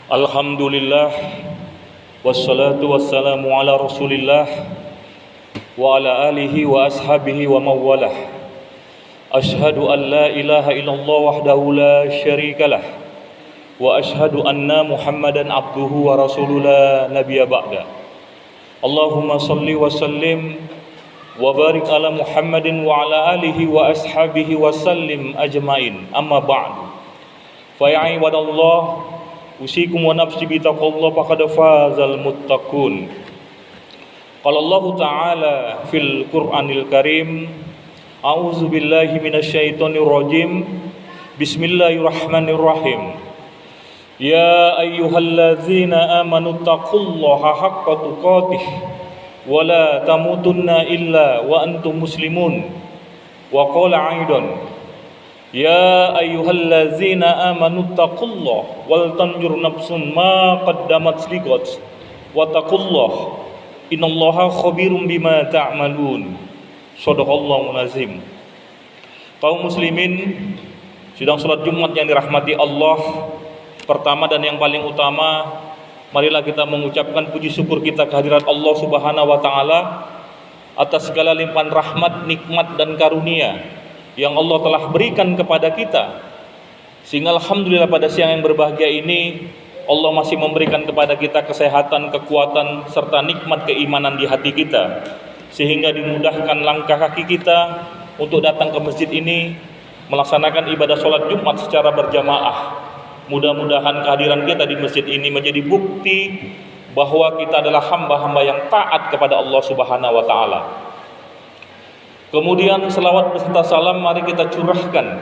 Alhamdulillah wassalatu wassalamu ala Rasulillah wa ala alihi wa ashabihi wa mawalah. Ashhadu an la ilaha illallah wahdahu la syarikalah wa ashhadu anna Muhammadan abduhu wa rasuluhu la nabiyya ba'da. Allahumma salli wa sallim wa barik ala Muhammadin wa ala alihi wa ashabihi wa sallim ajmain. Amma ba'du. Fa ya ibadallah, usikum wa nafsi bitaqwallah faqad fazal muttaqun. Qala Allah Ta'ala fil Qur'anil Karim, a'udzu billahi minasyaitonir rajim. Bismillahirrahmanirrahim. Ya ayyuhalladzina amanu taqullaha haqqa tuqatih wa la tamutunna illa wa antum muslimun. Wa qala aidan, ya ayyuhallazina amanu taqullaha wal tanjur nafsun ma qaddamat liqad wa taqullaha innallaha khabirum bima ta'malun. Shadaqallahul azim. Kaum muslimin sidang salat Jumat yang dirahmati Allah, pertama dan yang paling utama, marilah kita mengucapkan puji syukur kita kehadirat Allah Subhanahu wa taala atas segala limpahan rahmat, nikmat dan karunia yang Allah telah berikan kepada kita, sehingga alhamdulillah pada siang yang berbahagia ini Allah masih memberikan kepada kita kesehatan, kekuatan serta nikmat keimanan di hati kita, sehingga dimudahkan langkah kaki kita untuk datang ke masjid ini melaksanakan ibadah sholat Jumat secara berjamaah. Mudah-mudahan kehadiran kita di masjid ini menjadi bukti bahwa kita adalah hamba-hamba yang taat kepada Allah Subhanahu wa taala. Kemudian selawat beserta salam mari kita curahkan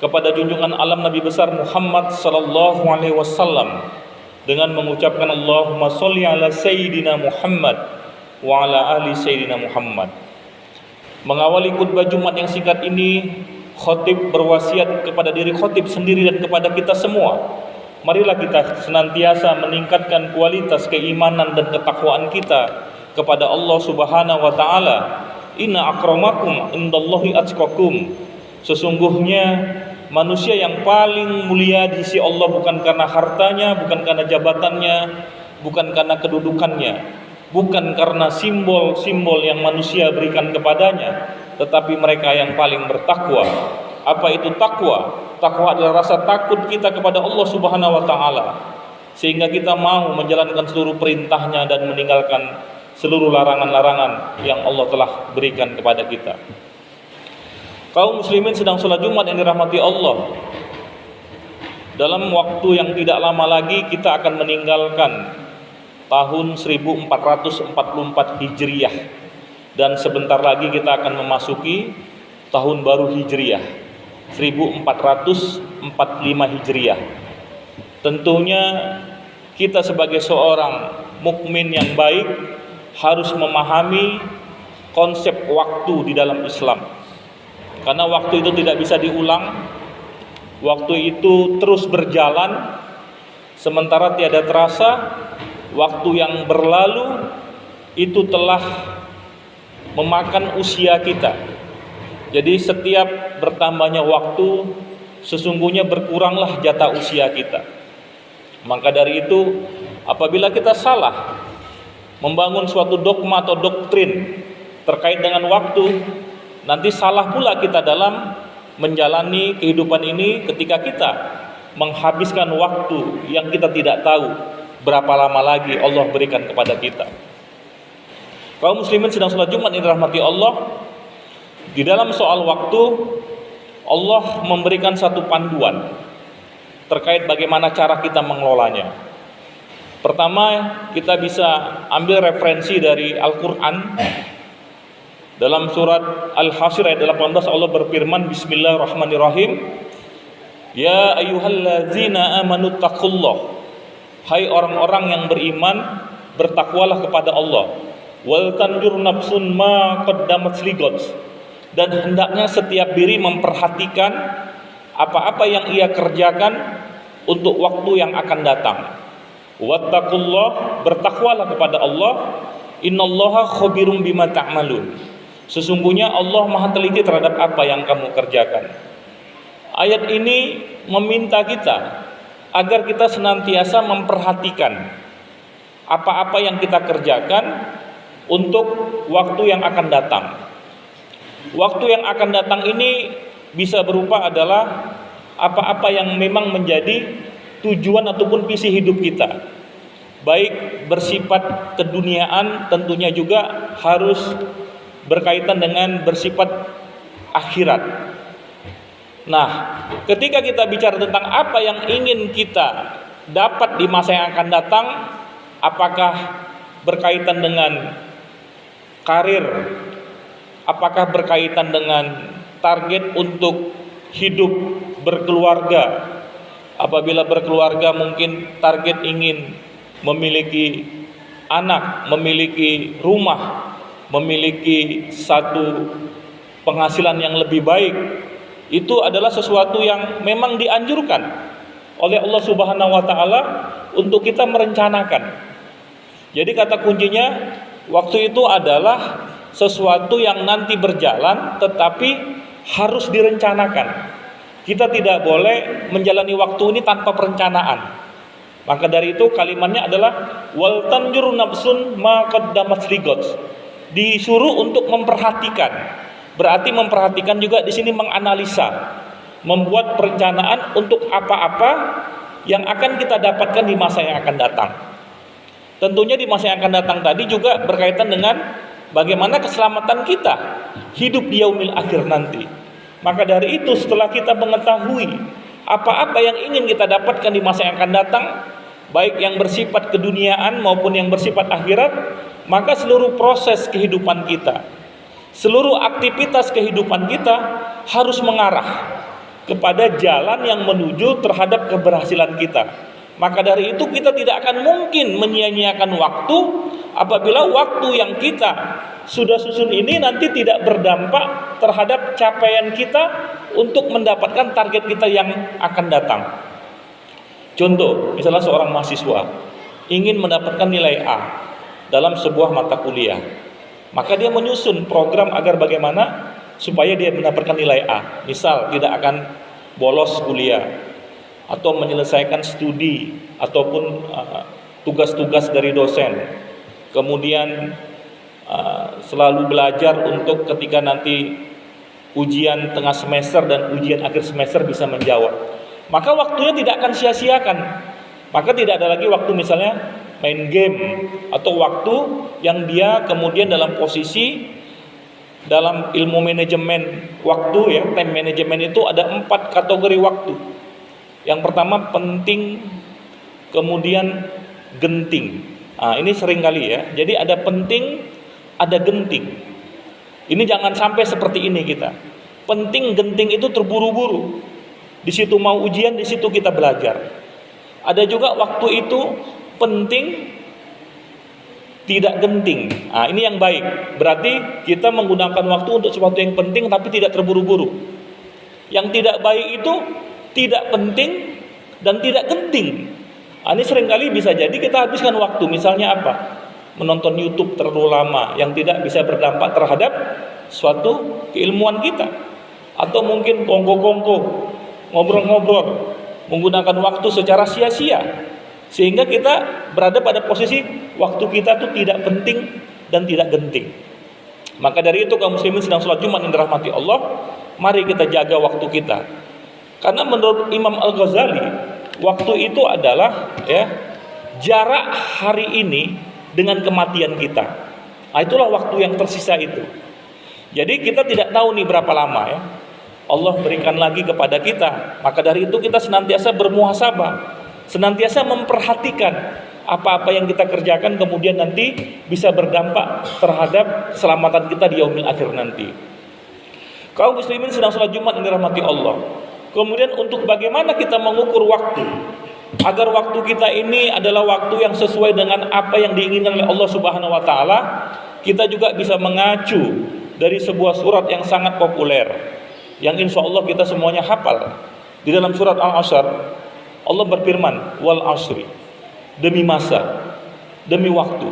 kepada junjungan alam Nabi besar Muhammad sallallahu alaihi wasallam dengan mengucapkan Allahumma sholli ala sayyidina Muhammad wa ala ali sayyidina Muhammad. Mengawali khutbah Jumat yang singkat ini, khatib berwasiat kepada diri khatib sendiri dan kepada kita semua. Marilah kita senantiasa meningkatkan kualitas keimanan dan ketakwaan kita kepada Allah Subhanahu wa taala. Inna akramakum indallahi atqakum. Sesungguhnya manusia yang paling mulia di sisi Allah bukan karena hartanya, bukan karena jabatannya, bukan karena kedudukannya, bukan karena simbol-simbol yang manusia berikan kepadanya, tetapi mereka yang paling bertakwa. Apa itu takwa? Takwa adalah rasa takut kita kepada Allah Subhanahu wa taala, sehingga kita mau menjalankan seluruh perintahnya dan meninggalkan seluruh larangan-larangan yang Allah telah berikan kepada kita. Kaum muslimin sedang sholat Jumat yang dirahmati Allah. Dalam waktu yang tidak lama lagi kita akan meninggalkan tahun 1444 Hijriah, dan sebentar lagi kita akan memasuki tahun baru Hijriah 1445 Hijriah. Tentunya kita sebagai seorang mukmin yang baik harus memahami konsep waktu di dalam Islam, karena waktu itu tidak bisa diulang. Waktu itu terus berjalan, sementara tiada terasa waktu yang berlalu itu telah memakan usia kita. Jadi setiap bertambahnya waktu, sesungguhnya berkuranglah jatah usia kita. Maka dari itu, apabila kita salah membangun suatu dogma atau doktrin terkait dengan waktu, nanti salah pula kita dalam menjalani kehidupan ini ketika kita menghabiskan waktu yang kita tidak tahu berapa lama lagi Allah berikan kepada kita. Kaum muslimin sedang sholat Jumat yang dirahmati Allah, di dalam soal waktu Allah memberikan satu panduan terkait bagaimana cara kita mengelolanya. Pertama, kita bisa ambil referensi dari Al-Quran. Dalam surat Al-Hasyr ayat 18 Allah berfirman, Bismillahirrahmanirrahim, ya ayyuhallazina amanu taqullah. Hai orang-orang yang beriman, bertakwalah kepada Allah. Wal tanjur nafsun ma qaddamat liqad. Dan hendaknya setiap diri memperhatikan apa-apa yang ia kerjakan untuk waktu yang akan datang. Wattaqullah, bertakwalah kepada Allah. Innallaha khabirum bima ta'malun. Sesungguhnya Allah Maha teliti terhadap apa yang kamu kerjakan. Ayat ini meminta kita agar kita senantiasa memperhatikan apa-apa yang kita kerjakan untuk waktu yang akan datang. Waktu yang akan datang ini bisa berupa adalah apa-apa yang memang menjadi tujuan ataupun visi hidup kita, baik bersifat keduniaan, tentunya juga harus berkaitan dengan bersifat akhirat. Nah, ketika kita bicara tentang apa yang ingin kita dapat di masa yang akan datang, apakah berkaitan dengan karir, apakah berkaitan dengan target untuk hidup berkeluarga. Apabila berkeluarga mungkin target ingin memiliki anak, memiliki rumah, memiliki satu penghasilan yang lebih baik. Itu adalah sesuatu yang memang dianjurkan oleh Allah Subhanahu wa taala untuk kita merencanakan. Jadi kata kuncinya, waktu itu adalah sesuatu yang nanti berjalan tetapi harus direncanakan. Kita tidak boleh menjalani waktu ini tanpa perencanaan. Maka dari itu kalimatnya adalah wal tanjur nafsun ma qaddamat ligots. Disuruh untuk memperhatikan. Berarti memperhatikan juga di sini menganalisa, membuat perencanaan untuk apa-apa yang akan kita dapatkan di masa yang akan datang. Tentunya di masa yang akan datang tadi juga berkaitan dengan bagaimana keselamatan kita hidup di yaumil akhir nanti. Maka dari itu setelah kita mengetahui apa-apa yang ingin kita dapatkan di masa yang akan datang, baik yang bersifat keduniaan maupun yang bersifat akhirat, maka seluruh proses kehidupan kita, seluruh aktivitas kehidupan kita harus mengarah kepada jalan yang menuju terhadap keberhasilan kita. Maka dari itu kita tidak akan mungkin menyia-nyiakan waktu apabila waktu yang kita sudah susun ini nanti tidak berdampak terhadap capaian kita untuk mendapatkan target kita yang akan datang. Contoh, misalnya seorang mahasiswa ingin mendapatkan nilai A dalam sebuah mata kuliah, maka dia menyusun program agar bagaimana supaya dia mendapatkan nilai A. Misal tidak akan bolos kuliah, atau menyelesaikan studi ataupun tugas-tugas dari dosen. Kemudian selalu belajar untuk ketika nanti ujian tengah semester dan ujian akhir semester bisa menjawab. Maka waktunya tidak akan sia-siakan. Maka tidak ada lagi waktu misalnya main game, atau waktu yang dia kemudian dalam posisi dalam ilmu manajemen waktu ya, time management itu ada 4 kategori waktu. Yang pertama penting, kemudian genting. Nah, ini sering kali ya. Jadi ada penting, ada genting. Ini jangan sampai seperti ini kita. Penting, genting itu terburu-buru. Di situ mau ujian, di situ kita belajar. Ada juga waktu itu penting, tidak genting. Nah, ini yang baik. Berarti kita menggunakan waktu untuk sesuatu yang penting tapi tidak terburu-buru. Yang tidak baik itu tidak penting dan tidak genting. Ini seringkali bisa jadi kita habiskan waktu, misalnya apa? Menonton YouTube terlalu lama yang tidak bisa berdampak terhadap suatu keilmuan kita. Atau mungkin kongko-kongko, ngobrol-ngobrol, menggunakan waktu secara sia-sia, sehingga kita berada pada posisi waktu kita itu tidak penting dan tidak genting. Maka dari itu kaum muslimin sedang sholat Jumat yang dirahmati Allah, mari kita jaga waktu kita. Karena menurut Imam Al-Ghazali, waktu itu adalah ya, jarak hari ini dengan kematian kita. Itulah waktu yang tersisa itu. Jadi kita tidak tahu nih berapa lama ya Allah berikan lagi kepada kita. Maka dari itu kita senantiasa bermuhasabah, senantiasa memperhatikan apa-apa yang kita kerjakan kemudian nanti bisa berdampak terhadap keselamatan kita di yaumil akhir nanti. Kaum muslimin sedang sholat Jumat yang dirahmati Allah. Kemudian untuk bagaimana kita mengukur waktu agar waktu kita ini adalah waktu yang sesuai dengan apa yang diinginkan oleh Allah Subhanahu wa taala, kita juga bisa mengacu dari sebuah surat yang sangat populer yang insya Allah kita semuanya hafal. Di dalam surat Al-Asr Allah berfirman, wal asri, demi masa, demi waktu.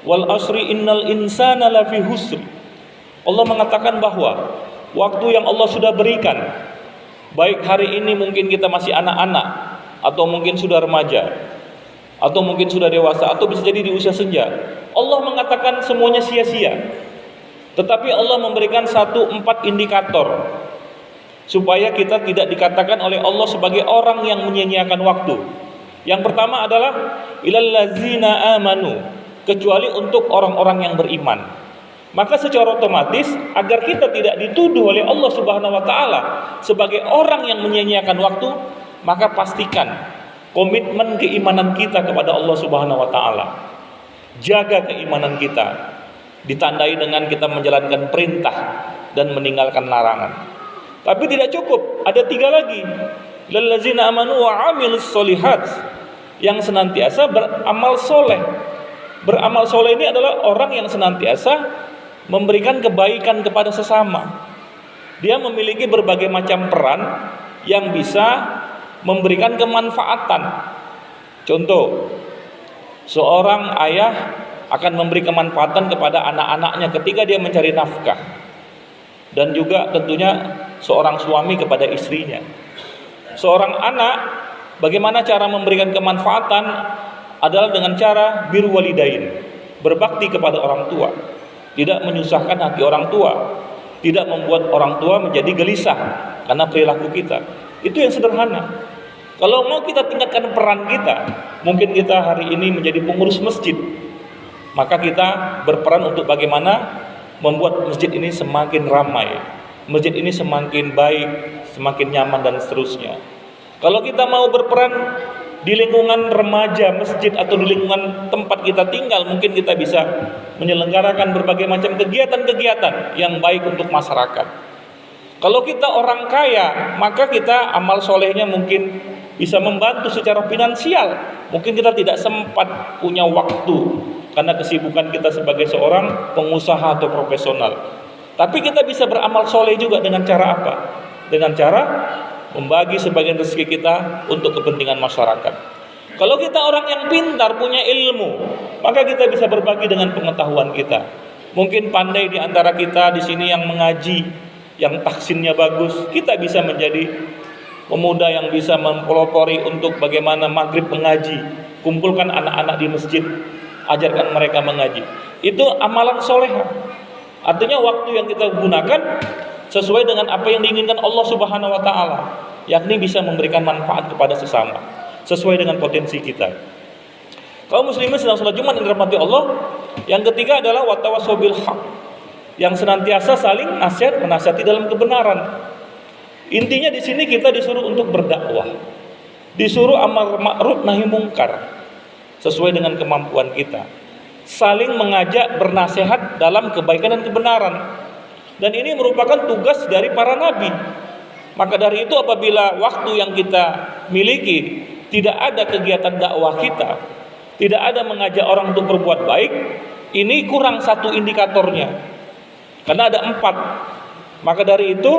Wal asri innal insana lafi husri. Allah mengatakan bahwa waktu yang Allah sudah berikan, baik hari ini mungkin kita masih anak-anak, atau mungkin sudah remaja, atau mungkin sudah dewasa, atau bisa jadi di usia senja. Allah mengatakan semuanya sia-sia. Tetapi Allah memberikan 4 indikator supaya kita tidak dikatakan oleh Allah sebagai orang yang menyia-nyiakan waktu. Yang pertama adalah ilal ladzina amanu, kecuali untuk orang-orang yang beriman. Maka secara otomatis agar kita tidak dituduh oleh Allah Subhanahu wa taala sebagai orang yang menyia-nyiakan waktu, maka pastikan komitmen keimanan kita kepada Allah Subhanahu wa taala. Jaga keimanan kita, ditandai dengan kita menjalankan perintah dan meninggalkan larangan. Tapi tidak cukup, ada 3 lagi. Lallazina amanu wa amilus solihat, yang senantiasa beramal soleh. Beramal soleh ini adalah orang yang senantiasa memberikan kebaikan kepada sesama. Dia memiliki berbagai macam peran yang bisa memberikan kemanfaatan. Contoh, seorang ayah akan memberi kemanfaatan kepada anak-anaknya ketika dia mencari nafkah. Dan juga tentunya seorang suami kepada istrinya. Seorang anak, bagaimana cara memberikan kemanfaatan adalah dengan cara birrul walidain, berbakti kepada orang tua, tidak menyusahkan hati orang tua, tidak membuat orang tua menjadi gelisah karena perilaku kita. Itu yang sederhana. Kalau mau kita tingkatkan peran kita, mungkin kita hari ini menjadi pengurus masjid, maka kita berperan untuk bagaimana membuat masjid ini semakin ramai, masjid ini semakin baik, semakin nyaman dan seterusnya. Kalau kita mau berperan di lingkungan remaja masjid atau di lingkungan tempat kita tinggal, mungkin kita bisa menyelenggarakan berbagai macam kegiatan-kegiatan yang baik untuk masyarakat. Kalau kita orang kaya, maka kita amal solehnya mungkin bisa membantu secara finansial. Mungkin kita tidak sempat punya waktu karena kesibukan kita sebagai seorang pengusaha atau profesional. Tapi kita bisa beramal soleh juga dengan cara apa? Dengan cara membagi sebagian rezeki kita untuk kepentingan masyarakat. Kalau kita orang yang pintar, punya ilmu, maka kita bisa berbagi dengan pengetahuan kita. Mungkin pandai di antara kita di sini yang mengaji, yang tahsinnya bagus, kita bisa menjadi pemuda yang bisa mempelopori untuk bagaimana maghrib mengaji, kumpulkan anak-anak di masjid, ajarkan mereka mengaji. Itu amalan solehah. Artinya waktu yang kita gunakan sesuai dengan apa yang diinginkan Allah Subhanahu wa taala, yakni bisa memberikan manfaat kepada sesama sesuai dengan potensi kita. Kaum muslimin sedang salat Jumat yang dirahmati Allah. Yang ketiga adalah watawassaw bil haq, yang senantiasa saling nasihat menasihati dalam kebenaran. Intinya di sini kita disuruh untuk berdakwah, disuruh amar ma'ruf nahi mungkar sesuai dengan kemampuan kita, saling mengajak bernasihat dalam kebaikan dan kebenaran. Dan ini merupakan tugas dari para nabi. Maka dari itu apabila waktu yang kita miliki tidak ada kegiatan dakwah kita, tidak ada mengajak orang untuk berbuat baik, ini kurang satu indikatornya. Karena ada 4. Maka dari itu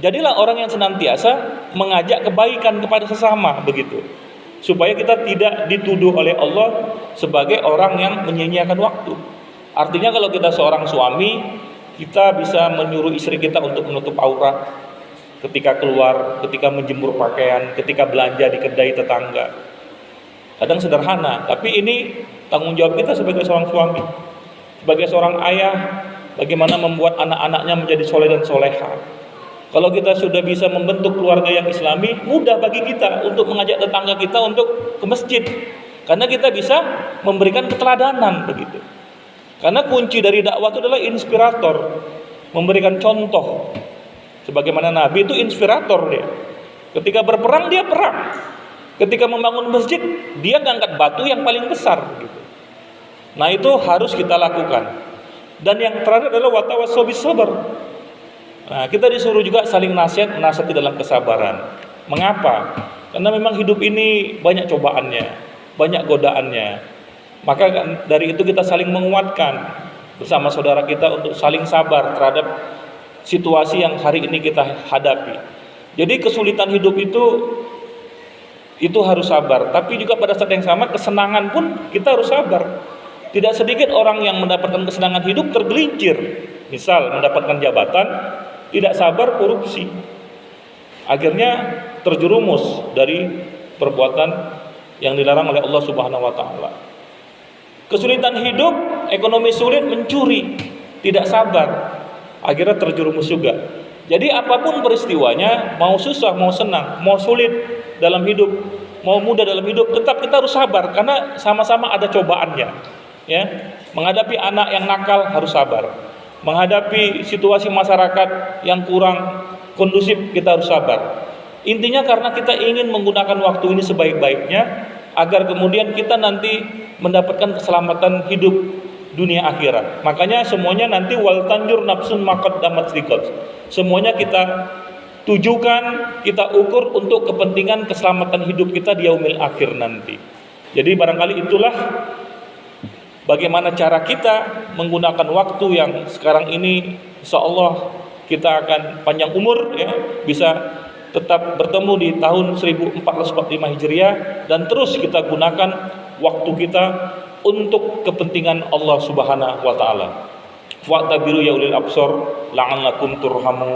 jadilah orang yang senantiasa mengajak kebaikan kepada sesama, begitu. Supaya kita tidak dituduh oleh Allah sebagai orang yang menyia-nyiakan waktu. Artinya kalau kita seorang suami, kita bisa menyuruh istri kita untuk menutup aurat ketika keluar, ketika menjemur pakaian, ketika belanja di kedai tetangga. Kadang sederhana, tapi ini tanggung jawab kita sebagai seorang suami, sebagai seorang ayah, bagaimana membuat anak-anaknya menjadi soleh dan soleha. Kalau kita sudah bisa membentuk keluarga yang islami, mudah bagi kita untuk mengajak tetangga kita untuk ke masjid, karena kita bisa memberikan keteladanan, begitu. Karena kunci dari dakwah itu adalah inspirator, memberikan contoh. Sebagaimana Nabi itu inspirator dia. Ketika berperang dia perang. Ketika membangun masjid dia ngangkat batu yang paling besar, gitu. Nah itu harus kita lakukan. Dan yang terakhir adalah watawassaw bis sabr. Nah, kita disuruh juga saling nasihat menasihati dalam kesabaran. Mengapa? Karena memang hidup ini banyak cobaannya, banyak godaannya. Maka dari itu kita saling menguatkan bersama saudara kita untuk saling sabar terhadap situasi yang hari ini kita hadapi. Jadi kesulitan hidup itu harus sabar. Tapi juga pada saat yang sama kesenangan pun kita harus sabar. Tidak sedikit orang yang mendapatkan kesenangan hidup tergelincir. Misal mendapatkan jabatan, tidak sabar korupsi. Akhirnya terjerumus dari perbuatan yang dilarang oleh Allah Subhanahu wa taala. Kesulitan hidup, ekonomi sulit, mencuri, tidak sabar, akhirnya terjerumus juga. Jadi apapun peristiwanya, mau susah, mau senang, mau sulit dalam hidup, mau mudah dalam hidup, tetap kita harus sabar karena sama-sama ada cobaannya. Ya, menghadapi anak yang nakal harus sabar. Menghadapi situasi masyarakat yang kurang kondusif kita harus sabar. Intinya karena kita ingin menggunakan waktu ini sebaik-baiknya agar kemudian kita nanti mendapatkan keselamatan hidup dunia akhirat. Makanya semuanya nanti wal tanjur nafsun maqaddamat liqad. Semuanya kita tujukan, kita ukur untuk kepentingan keselamatan hidup kita di yaumil akhir nanti. Jadi barangkali itulah bagaimana cara kita menggunakan waktu yang sekarang ini, insyaallah kita akan panjang umur ya, bisa tetap bertemu di tahun 1445 Hijriah dan terus kita gunakan waktu kita untuk kepentingan Allah Subhanahu wa taala. Wa'tabiru ya ulil absar la'allakum turhamun.